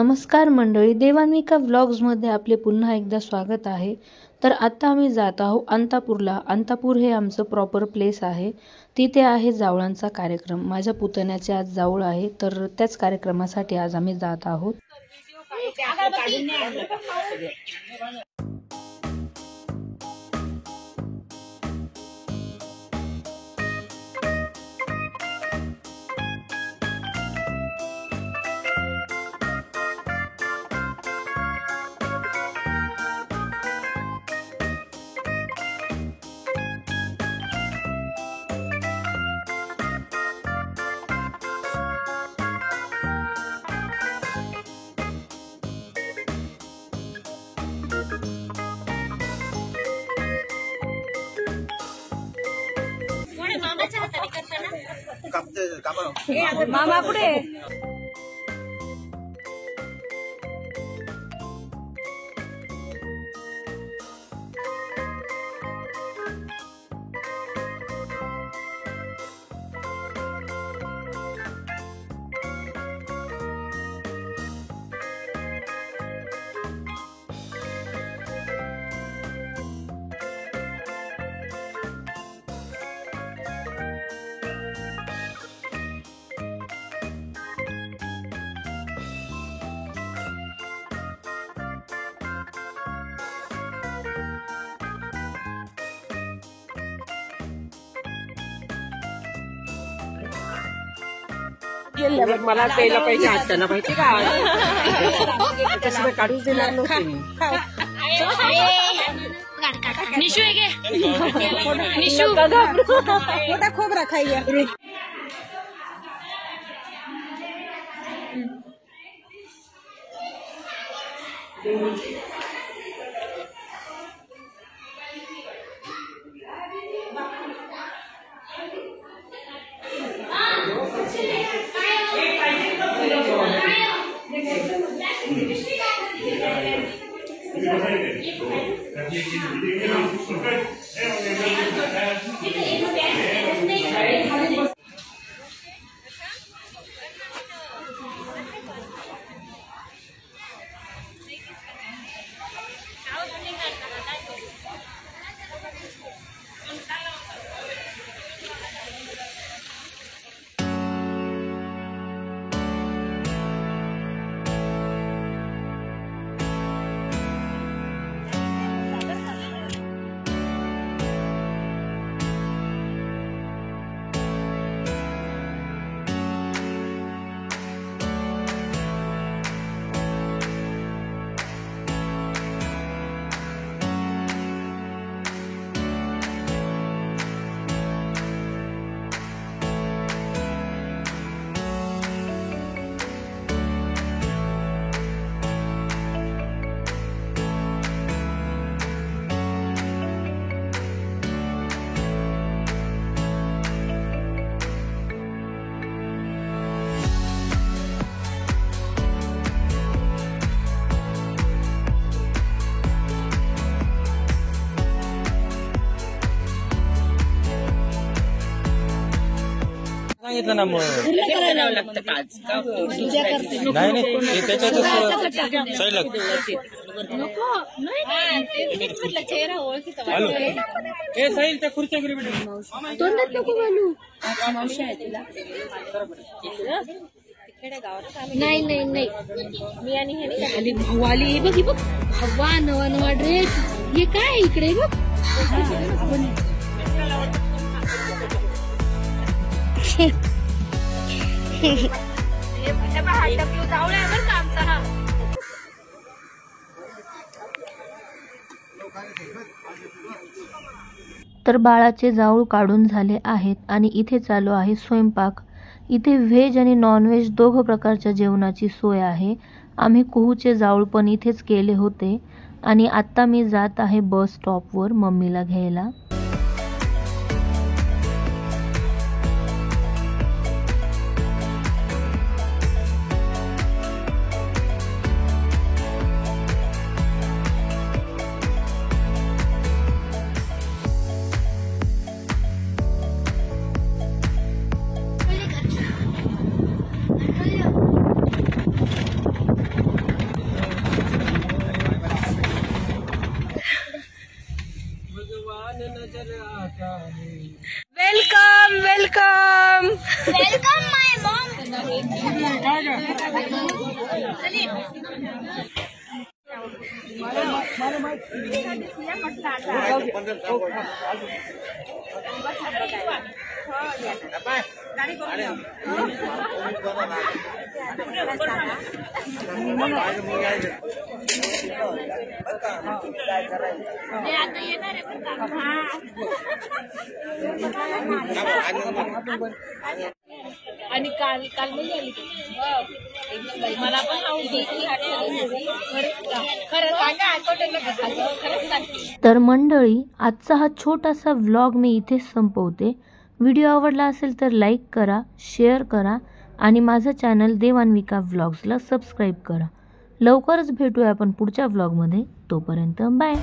नमस्कार मंडळी, देवान्विका व्लॉग्समध्ये आपले पुन्हा एकदा स्वागत आहे। तर आता आम्ही जात आहोत अंतापूरला। अंतापूर हे आमचं प्रॉपर प्लेस आहे। तिथे आहे जावळांचा कार्यक्रम। माझ्या पुतण्याचे आज जावळ आहे, तर त्याच कार्यक्रमासाठी आज आम्ही जात आहोत। मामा पुढे मला प्यायला पाहिजे, हाताला पाहिजे का कसं काढूच देणार नव्हते मी। निशू आहे निशू मोठा खोबरा खाईया। सांगितलं ना मग नाही नाही त्याच्यातच सही लागते। हॅलो ए साहिल त्या खुर्च्या घरी तोंडात नको घालू। नाही नाही नाही मी आणि हे आली भाऊ आली बघ ही बघ हवा नवा नवा ड्रेस हे काय इकडे बघ तर बाळाचे जावळ काढून झाले आहेत आणि इथे चालू आहे स्वयंपाक। इथे व्हेज आणि नॉन व्हेज दोघं प्रकारच्या जेवणाची सोय आहे। आम्ही कुहूचे जावळ पण इथेच केले होते आणि आता मी जात आहे बस स्टॉपवर मम्मीला घ्यायला। वेलकम वेलकम वेलकम माय मॉम. आणि काल काल नाही आली मला पण आवडली खरं सांगा खरंच सांगते. तर मंडळी, आजचा हा छोटासा व्लॉग मी इथेच संपवते. व्हिडिओ आवडला असेल तर लाईक करा, शेअर करा आणि माझं चॅनल देवान्विका व्लॉग्सला सबस्क्राईब करा. लवकरच भेटूया आपण पुढच्या व्लॉगमध्ये. तोपर्यंत बाय.